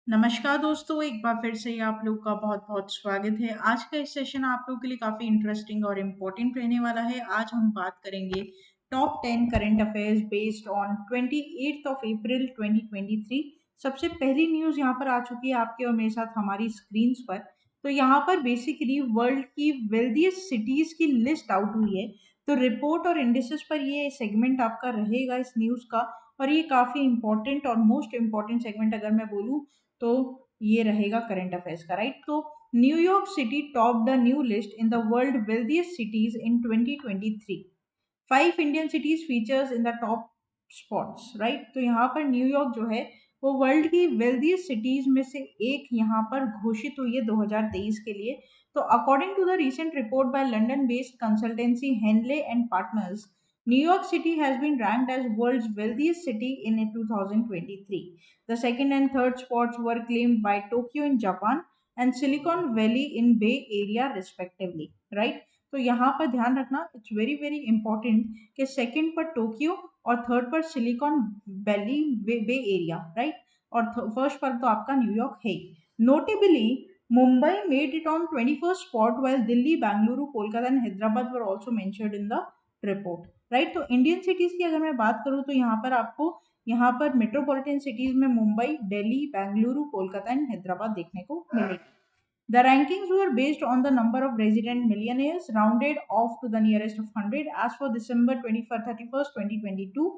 नमस्कार दोस्तों, एक बार फिर से आप लोग का बहुत-बहुत स्वागत है। आज का इस सेशन आप लोगों के लिए काफ़ी इंटरेस्टिंग और इम्पोर्टेंट रहने वाला है। आज हम बात करेंगे top 10 current affairs based on 28th of April 2023। सबसे पहली न्यूज़ यहाँ पर आ चुकी है आपके और मेरे साथ हमारी स्क्रीन्स पर। तो यहाँ पर बेसिकली वर्ल्ड की वेल्दीएस्ट सिटीज़ की लिस्ट आउट हुई है। तो रिपोर्ट और इंडिसेस पर ये सेगमेंट आपका रहेगा इस न्यूज़ का, और ये काफ़ी इंपॉर्टेंट और मोस्ट इम्पॉर्टेंट सेगमेंट अगर मैं बोलूँ तो ये रहेगा करंट अफेयर्स का, राइट। तो New York city top the new list in the world wealthiest cities in 2023। 5 Indian cities features in the top spots, right. तो यहाँ पर न्यूयॉर्क जो है वो वर्ल्ड की वेल्दीएस्ट सिटीज में से एक यहाँ पर घोषित हुई है 2023 के लिए। तो according to the recent report by London based consultancy Henley and Partners, New York City has been ranked as world's wealthiest city in 2023. The second and third spots were claimed by Tokyo in Japan and Silicon Valley in Bay Area respectively, right? तो यहाँ पर ध्यान रखना, it's very very important कि second पर Tokyo और third पर silicon valley बे area, right. और फर्स्ट पर तो आपका न्यूयॉर्क है। Notably Mumbai made it on 21st spot while Delhi, Bengaluru, Kolkata and Hyderabad were also mentioned in the report, right. तो इंडियन सिटीज की अगर मैं बात करूँ तो यहाँ पर आपको यहाँ पर मेट्रोपॉलिटन सिटीज में मुंबई, दिल्ली, बेंगलुरु, कोलकाता एंड हैदराबाद देखने को मिलेगी। The rankings were based on the number of resident millionaires rounded off to the nearest of 100 as for December 31st, 2022.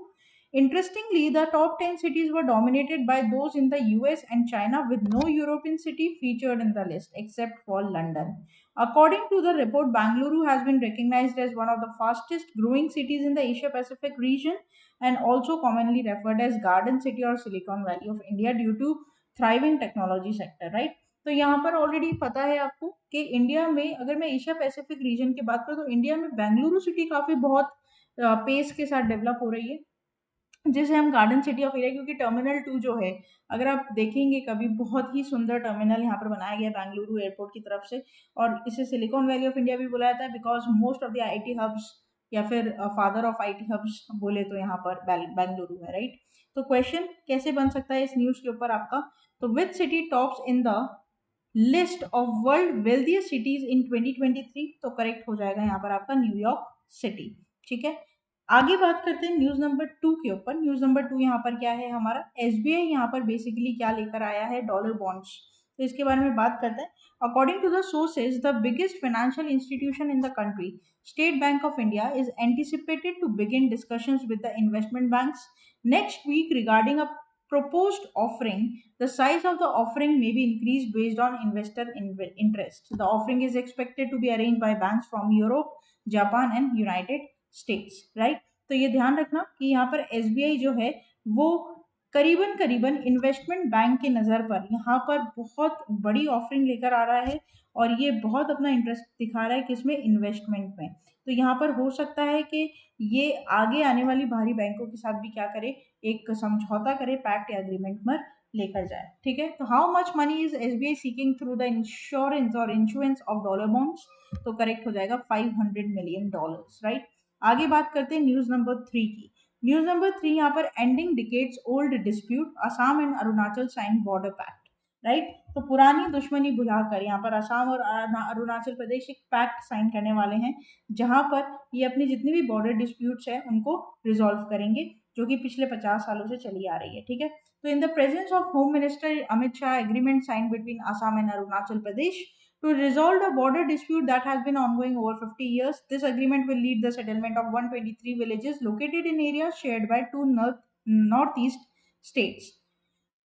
Interestingly, the top 10 cities were dominated by those in the US and China, with no European city featured in the list except for London. According to the report, Bangalore has been recognized as one of the fastest growing cities in the Asia Pacific region and also commonly referred as Garden City or Silicon Valley of India due to thriving technology sector, right? तो यहाँ पर already पता है आपको कि India में, अगर मैं एशिया पैसिफिक रीजन की बात करूँ तो इंडिया में बेंगलुरु सिटी काफ़ी बहुत पेस के साथ डेवलप हो रही है, जिसे हम गार्डन सिटी ऑफ इंडिया, क्योंकि टर्मिनल 2 जो है, अगर आप देखेंगे कभी, बहुत ही सुंदर टर्मिनल यहाँ पर बनाया गया बेंगलुरु एयरपोर्ट की तरफ से। और इसे सिलिकॉन वैली ऑफ इंडिया भी बुलाया जाता है because most of the IT hubs या फिर फादर ऑफ आईटी हब्स बोले तो यहाँ पर बेंगलुरु है, राइट। तो क्वेश्चन कैसे बन सकता है इस न्यूज़ के ऊपर आपका, तो which city tops in the list of world wealthiest cities in 2023, तो करेक्ट हो जाएगा यहाँ पर आपका न्यूयॉर्क सिटी, ठीक है। आगे बात करते हैं न्यूज नंबर 2 के ऊपर। न्यूज नंबर 2 यहाँ पर क्या है हमारा, एसबीआई यहाँ पर बेसिकली क्या लेकर आया है, डॉलर बॉन्ड्स। तो इसके बारे में बात करते हैं। According to the sources, the biggest financial institution in the country, State Bank of India, is anticipated to begin discussions with the investment banks next week regarding a proposed offering. The size of the offering may be increased based on investor interest. The offering is expected to be arranged by banks from Europe, Japan and United States, right? तो ये ध्यान रखना कि यहाँ पर SBI जो है वो करीबन करीबन इन्वेस्टमेंट बैंक की नज़र पर यहाँ पर बहुत बड़ी ऑफरिंग लेकर आ रहा है, और ये बहुत अपना इंटरेस्ट दिखा रहा है किसमें, इन्वेस्टमेंट में। तो यहाँ पर हो सकता है कि ये आगे आने वाली बाहरी बैंकों के साथ भी क्या करे, एक समझौता करे, पैक्ट या एग्रीमेंट पर लेकर जाए, ठीक है। तो how much money is SBI seeking through the insurance और इंश्योरेंस ऑफ डॉलर बॉन्ड्स, तो करेक्ट हो जाएगा $500 million, राइट। आगे बात करते हैं न्यूज नंबर 3 की। न्यूज नंबर 3 यहाँ पर ending decades old dispute, Assam and Arunachal sign border pact, right. तो पुरानी दुश्मनी भुलाकर यहाँ पर असम और अरुणाचल प्रदेश एक पैक्ट साइन करने वाले हैं, जहां पर ये अपनी जितनी भी बॉर्डर डिस्प्यूट्स है उनको रिजॉल्व करेंगे, जो कि पिछले 50 सालों से चली आ रही है, ठीक है। तो in the presence of home minister Amit Shah, agreement sign between Assam and Arunachal Pradesh to resolve a border dispute that has been ongoing over 50 years. This agreement will lead the settlement of 123 villages located in areas shared by two northeast states.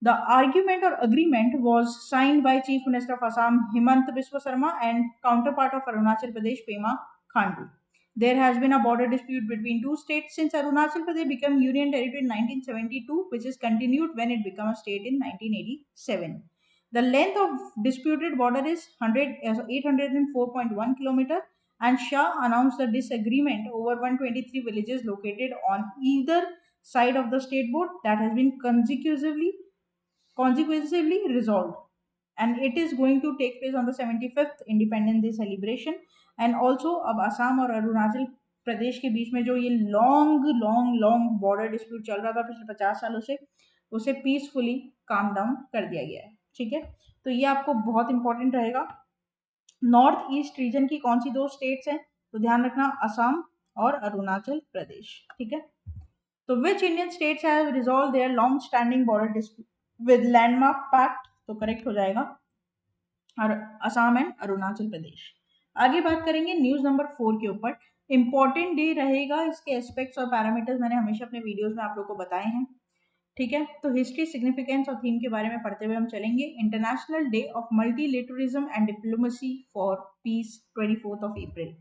The argument or agreement was signed by Chief Minister of Assam Himant Biswa Sarma and counterpart of Arunachal Pradesh Pema Khandu. There has been a border dispute between two states since Arunachal Pradesh became union territory in 1972, which is continued when it became a state in 1987. The length of disputed border is 804.1 km, and Shah announced the disagreement over 123 villages located on either side of the state border that has been consecutively resolved, and it is going to take place on the 75th Independence Day celebration. And also अब असम और अरुणाचल प्रदेश के बीच में जो ये long long long border dispute चल रहा था पिछले 50 सालों से, उसे पीसफुली काम डाउन कर दिया गया है, ठीक है, तो ये आपको बहुत इंपॉर्टेंट रहेगा। नॉर्थ ईस्ट रीजन की कौन सी दो स्टेट्स हैं, तो ध्यान रखना असम और अरुणाचल प्रदेश। ठीक है, तो which Indian states have resolve their long standing border dispute with landmark pact, तो करेक्ट हो जाएगा और असम एंड अरुणाचल प्रदेश। आगे बात करेंगे न्यूज नंबर 4 के ऊपर। इंपॉर्टेंट डे रहेगा, इसके एस्पेक्ट्स और पैरामीटर्स मैंने हमेशा अपने वीडियोस में आप लोग को बताए हैं। ठीक है, तो हिस्ट्री, सिग्निफिकेंस और थीम के बारे में पढ़ते हुए हम चलेंगे। International day of multilateralism and diplomacy for piece 24 अप्रैल।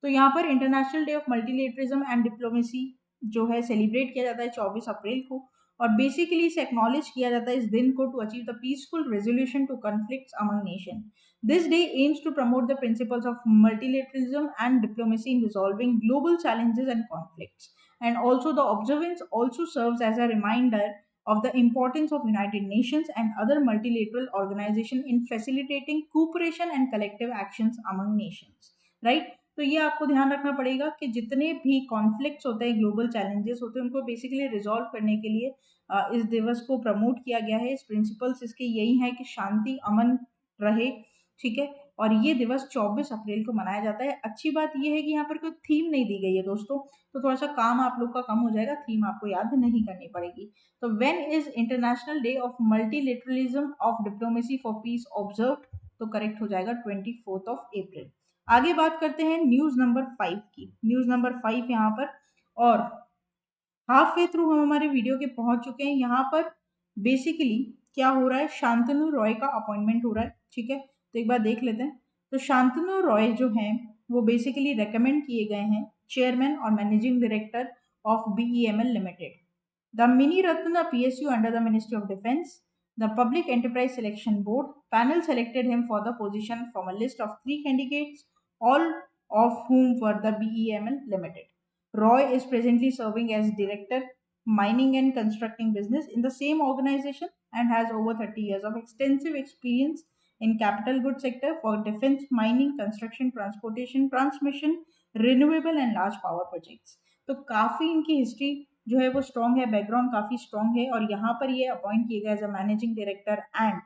तो यहाँ पर international day of multilateralism and diplomacy जो है सेलिब्रेट किया जाता है 24 अप्रैल को, और बेसिकली इसे एक्नॉलेज किया जाता है इस दिन को to achieve the peaceful resolution to conflicts among nation. This day aims to promote the principles of multilateralism and diplomacy in resolving global challenges and conflicts, and also the observance also serves as a reminder of the importance of United Nations and other multilateral organizations in facilitating cooperation and collective actions among nations, right? तो ये आपको ध्यान रखना पड़ेगा कि जितने भी conflicts होते हैं, ग्लोबल चैलेंजेस होते हैं, उनको बेसिकली रिजॉल्व करने के लिए इस दिवस को प्रमोट किया गया है। इस प्रिंसिपल्स इसके यही है कि शांति अमन रहे। ठीक है, और ये दिवस 24 अप्रैल को मनाया जाता है। अच्छी बात ये है कि यहाँ पर कोई थीम नहीं दी गई है दोस्तों, तो थोड़ा सा काम आप लोग का कम हो जाएगा, थीम आपको याद नहीं करनी पड़ेगी। तो when is international day of multilateralism of diplomacy for piece observed, तो करेक्ट हो जाएगा 24 अप्रैल। आगे बात करते हैं न्यूज नंबर 5 की। न्यूज नंबर 5 यहाँ पर, और हाफ वे थ्रू हम हमारे वीडियो के पहुंच चुके हैं। यहाँ पर बेसिकली क्या हो रहा है, शांतनु रॉय का अपॉइंटमेंट हो रहा है। ठीक है, तो एक बार देख लेते हैं। तो शांतनु रॉय जो हैं वो बेसिकली रेकमेंड किए गए हैं चेयरमैन और managing director of BEML limited, the mini Ratna PSU under the Ministry of Defense. The Public Enterprise Selection Board panel selected him for the position from a list of 3 candidates, all of whom were the BEML Limited. Roy is presently serving as Director, Mining and Constructing Business in the same organization and has over 30 years of extensive experience in capital goods sector for defense, mining, construction, transportation, transmission, renewable and large power projects. तो काफी इनकी history जो है वो strong है, background काफी strong है, और यहाँ पर ये अपॉइंट किए गए as a managing director and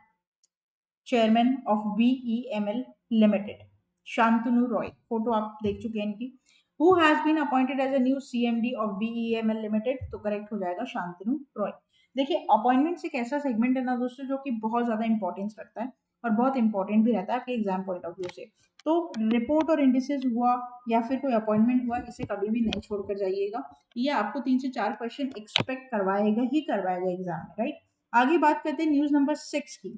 chairman of BEML limited. Shantanu Roy, photo आप देख चुके हैं इनकी। Who has been appointed as a new CMD of BEML limited, तो करेक्ट हो जाएगा शांतनु रॉय। देखिए, अपॉइंटमेंट एक ऐसा सेगमेंट है ना दोस्तों जो कि बहुत ज्यादा इंपॉर्टेंस रखता है और बहुत इंपॉर्टेंट भी रहता है आपके एग्जाम पॉइंट ऑफ व्यू से। तो रिपोर्ट और इंडिसेस हुआ या फिर कोई अपॉइंटमेंट हुआ, इसे कभी भी नहीं छोड़कर जाइएगा। ये आपको 3 से 4 क्वेश्चन एक्सपेक्ट करवाएगा ही करवाएगा एग्जाम में, राइट? आगे बात करते हैं न्यूज नंबर 6 की।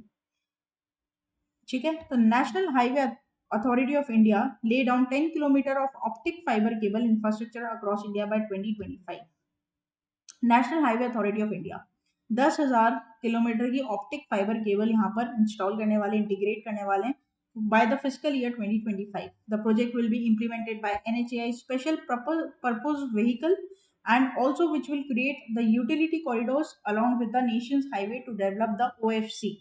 ठीक है, तो national highway authority of India lay down 10 kilometre of optic fibre cable infrastructure across India by 2025। National highway authority of India 10,000 kilometre की ऑप्टिक फाइबर केबल यहाँ पर इंस्टॉल करने वाले, इंटीग्रेट करने वाले हैं by the fiscal year 2025. The project will be implemented by NHAI special purpose vehicle, and also which will create the utility corridors along with the nation's highway to develop the OFC,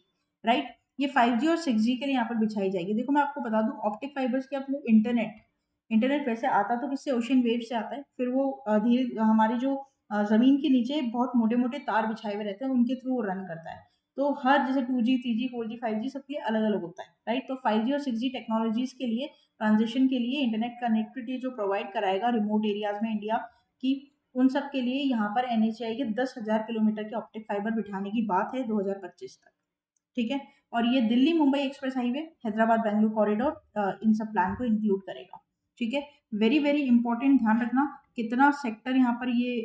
right? ये 5G और 6G के लिए यहाँ पर बिछाई जाएगी। देखो मैं आपको बता दूं, ऑप्टिक फाइबर्स के आप लोग इंटरनेट वैसे आता तो किससे, ओशन वेव से आता है। फिर वो धीरे हमारी जो जमीन के नीचे बहुत मोटे मोटे तार बिछाए हुए रहते हैं, उनके थ्रू वो रन करता है। तो हर जैसे 2G 3G 4G 5G सबके लिए अलग अलग होता है, राइट? तो 5G और 6G टेक्नोलॉजीज के लिए ट्रांजिशन के लिए इंटरनेट कनेक्टिविटी जो प्रोवाइड कराएगा रिमोट एरियाज में इंडिया की, उन सब के लिए यहाँ पर NHAI के 10,000 किलोमीटर के ऑप्टिक फाइबर बिठाने की बात है 2025 तक। ठीक है, और ये Delhi Mumbai express highway, Hyderabad Bengaluru corridor, इन सब प्लान को इंक्लूड करेगा। ठीक है, वेरी वेरी इंपॉर्टेंट, ध्यान रखना कितना सेक्टर यहाँ पर ये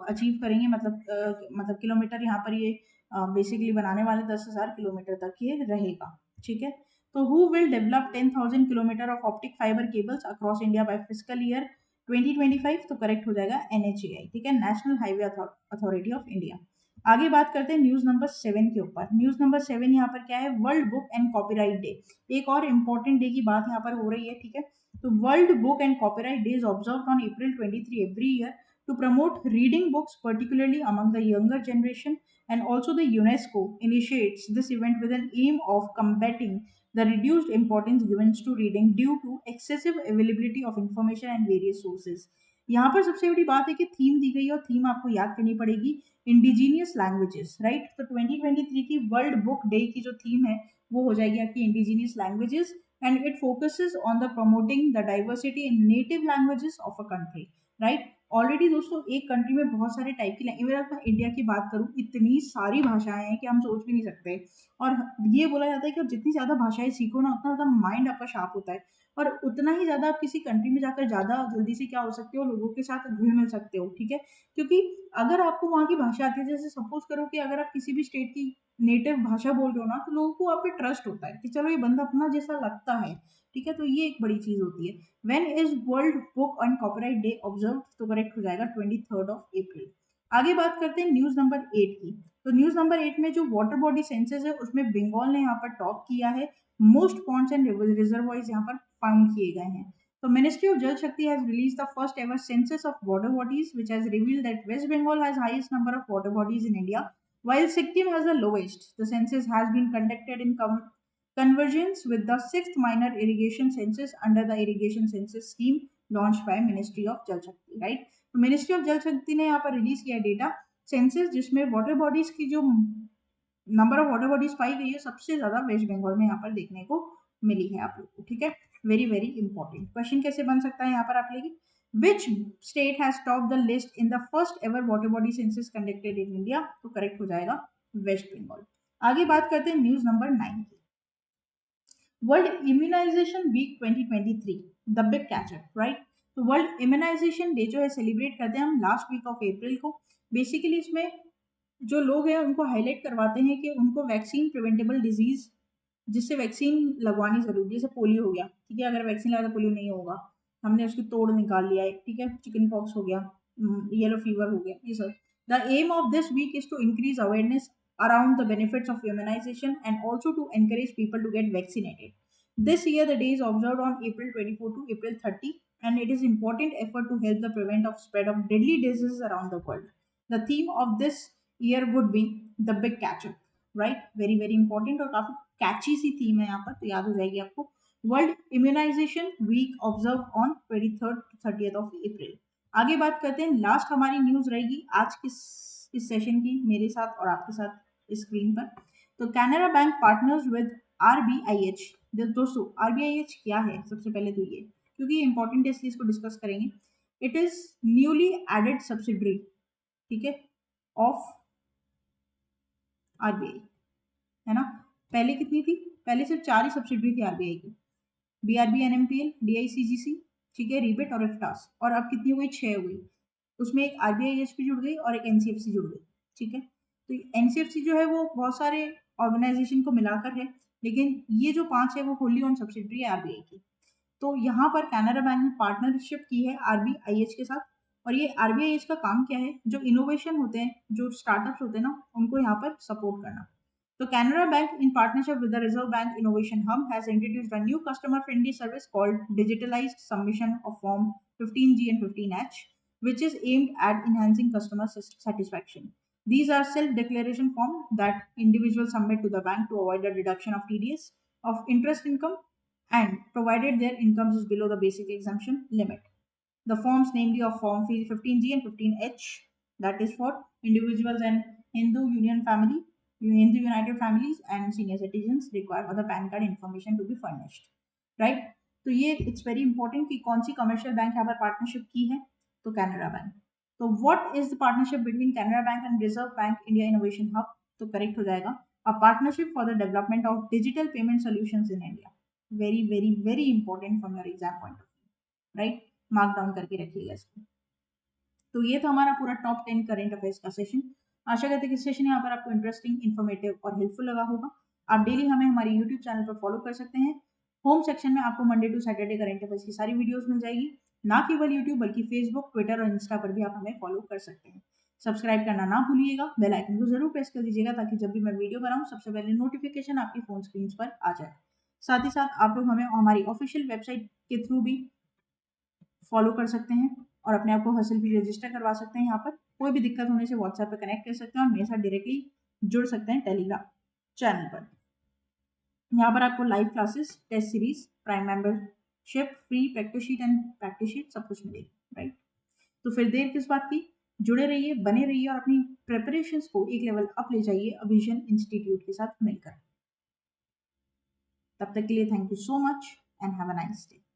अचीव करेंगे, मतलब किलोमीटर यहाँ पर ये बेसिकली बनाने वाले 10,000 किलोमीटर तक ये रहेगा। ठीक है, तो who will develop 10,000 kilometre of optic fibre cables across India by fiscal year 2025, तो करेक्ट हो जाएगा NHAI। ठीक है, national highway authority of India. आगे बात करते हैं न्यूज नंबर 7 के ऊपर। न्यूज नंबर 7 यहाँ पर क्या है, world book and copyright day. एक और इंपॉर्टेंट डे की बात यहाँ पर हो रही है। ठीक है, तो world book and copyright day is observed on April 23 every year to promote reading books, particularly among the younger generation, and also the UNESCO initiates this event with an aim of combating the reduced importance given to reading due to excessive availability of information and various sources. यहाँ पर सबसे बड़ी बात है कि theme दी गई है और थीम आपको याद करनी पड़ेगी, इंडिजीनियस लैंग्वेजेस, राइट। तो 2023 की वर्ल्ड बुक डे की जो थीम है वो हो जाएगी आपकी indigenous languages, and it focuses on the promoting the diversity in native languages of a country, right. Already दोस्तों एक कंट्री में बहुत सारे टाइप की लैंग्वेज, अगर मैं इंडिया की बात करूँ इतनी सारी भाषाएं हैं कि हम सोच भी नहीं सकते। और ये बोला जाता है कि आप जितनी ज्यादा भाषाएं सीखो ना उतना ज्यादा माइंड आपका शार्प होता है, और उतना ही ज़्यादा आप किसी कंट्री में जाकर ज़्यादा जल्दी से क्या हो सकते हो, लोगों के साथ घुल मिल सकते हो, ठीक है। क्योंकि अगर आपको वहाँ की भाषा आती है, जैसे सपोज करो कि अगर आप किसी भी स्टेट की नेटिव भाषा बोल रहे हो ना, तो लोगों को आप पे ट्रस्ट होता है कि चलो ये बंदा अपना जैसा लगता है, ठीक है। तो ये एक बड़ी चीज होती है। When is world book and copyright day observe, तो करेक्ट हो जाएगा 23 अप्रैल। आगे बात करते हैं न्यूज नंबर 8 की। तो न्यूज नंबर 8 में जो वाटर बॉडी सेंसस है उसमें बंगाल ने यहाँ पर टॉप किया है। मोस्ट पॉन्ड्स एंड रिजर्वॉयर्स यहाँ पर फाउंड किए गए हैं। So Ministry of Jal Shakti has released the first ever census of water bodies, which has revealed that West Bengal has highest number of water bodies in India, while Sikkim has the lowest. The census has been conducted in convergence with the sixth minor irrigation census under the irrigation census scheme launched by Ministry of Jal Shakti. Right? तो Ministry of Jal Shakti ने यहाँ पर release किया data census, जिसमें water bodies की जो number of water bodies पाई गई है सबसे ज्यादा वेस्ट बंगाल में यहाँ पर देखने को मिली है आप लोग को, ठीक है। वेरी वेरी इंपॉर्टेंट क्वेश्चन कैसे बन सकता है यहाँ पर आप लेगी, which state has top the list in the first ever water body census conducted in India, तो करेक्ट हो जाएगा वेस्ट बंगाल। आगे बात करते हैं न्यूज नंबर 9 की। World immunization week 2023, the big catch up, right. तो वर्ल्ड इम्यूनाइजेशन डे जो है सेलिब्रेट करते हैं हम लास्ट वीक ऑफ अप्रैल को। बेसिकली इसमें जो लोग हैं उनको हाईलाइट करवाते हैं कि उनको वैक्सीन प्रिवेंटेबल डिजीज, जिससे वैक्सीन लगवानी जरूरी है, जैसे पोलियो हो गया, ठीक है, अगर वैक्सीन लगा तो पोलियो नहीं होगा, हमने उसकी तोड़ निकाल लिया है, ठीक है, चिकन पॉक्स हो गया, येलो फीवर हो गया, ये सब। The aim of this week is to increase awareness around the benefits of immunization and also to encourage people to get vaccinated. This year, the day is observed on April 24 to April 30, and it is important effort to help the prevent of spread of deadly diseases around the world. The theme of this year would be the big catch up, right. Very very important और काफी कैची सी theme है यहाँ पर, तो याद हो जाएगी आपको। World immunization week observe on 23rd to 30th of April। आगे बात करते हैं, लास्ट हमारी न्यूज रहेगी आज की इस सेशन की मेरे साथ और आपके साथ स्क्रीन पर। तो Canara bank partners with RBIH। दोस्तों RBIH क्या है, सबसे पहले तो ये, क्योंकि ये इंपॉर्टेंट है इसलिए इसको डिस्कस करेंगे। It is newly added subsidiary, ठीक है, ऑफ RBI, है ना। पहले कितनी थी, पहले सिर्फ 4 ही सब्सिडरी थी आरबीआई की, BRB, NMPL, DICGC, ठीक है, रिबेट और इफ्टास, और अब कितनी हो गई, 6 हो गई। उसमें एक RBIHP जुड़ गई और एक NCFC जुड़ गई, ठीक है। तो NCFC जो है वो बहुत सारे ऑर्गेनाइजेशन को मिलाकर है, लेकिन ये जो 5 है वो होली ऑन सब्सिडरी है आरबीआई की। तो यहाँ पर कैनरा बैंक ने पार्टनरशिप की है RBIH के साथ। और ये RBIH का काम क्या है, जो इनोवेशन होते हैं, जो स्टार्टअप्स होते हैं ना, उनको यहाँ पर सपोर्ट करना। So Canara Bank, in partnership with the Reserve Bank Innovation Hub, has introduced a new customer-friendly service called Digitalized Submission of Form 15G and 15H, which is aimed at enhancing customer satisfaction. These are self-declaration forms that individuals submit to the bank to avoid the deduction of TDS of interest income, and provided their income is below the basic exemption limit. The forms, namely of Form 15G and 15H, that is for individuals and Hindu Union family, Hindu United Families and senior citizens, require other PAN card information to be furnished, right? तो ये it's very important कि कौन सी commercial bank यहाँ पर partnership की है, तो Canara bank. तो what is the partnership between Canara bank and reserve bank India innovation hub, तो करेक्ट हो जाएगा a partnership for the development of digital payment solutions in India. Very very very important from your exam point of view, right, mark down करके रखिएगा इसको। तो ये था हमारा पूरा टॉप 10 करेंट अफेयर्स का सेशन। आशा करते हैं कि सेशन यहाँ पर आपको इंटरेस्टिंग, इन्फॉर्मेटिव और हेल्पफुल लगा होगा। आप डेली हमें हमारे यूट्यूब चैनल पर फॉलो कर सकते हैं। होम सेक्शन में आपको Monday to Saturday current affairs की सारी वीडियोस मिल जाएगी। ना केवल यूट्यूब बल्कि फेसबुक, ट्विटर और इंस्टा पर भी आप हमें फॉलो कर सकते हैं। सब्सक्राइब करना ना भूलिएगा, बेल आइकन को जरूर प्रेस कर दीजिएगा ताकि जब भी मैं वीडियो बनाऊं सबसे पहले नोटिफिकेशन आपकी फोन स्क्रीन पर आ जाए। साथ ही साथ आप लोग हमें हमारी ऑफिशियल वेबसाइट के थ्रू भी फॉलो कर सकते हैं और अपने आप को हसल भी रजिस्टर करवा सकते हैं। यहाँ पर कोई भी दिक्कत होने से व्हाट्सएप पे कनेक्ट कर सकते हैं और मेरे साथ डायरेक्टली जुड़ सकते हैं टेलीग्राम चैनल पर। यहाँ पर आपको live classes, test series, prime membership, free practice sheet and practice sheet सब कुछ मिलेगी, राइट। तो फिर देर किस बात की, जुड़े रहिए, बने रहिए और अपनी प्रिपरेशंस को एक लेवल अप ले जाइए अभिजन इंस्टीट्यूट के साथ मिलकर। तब तक के लिए thank you so much and have a nice day.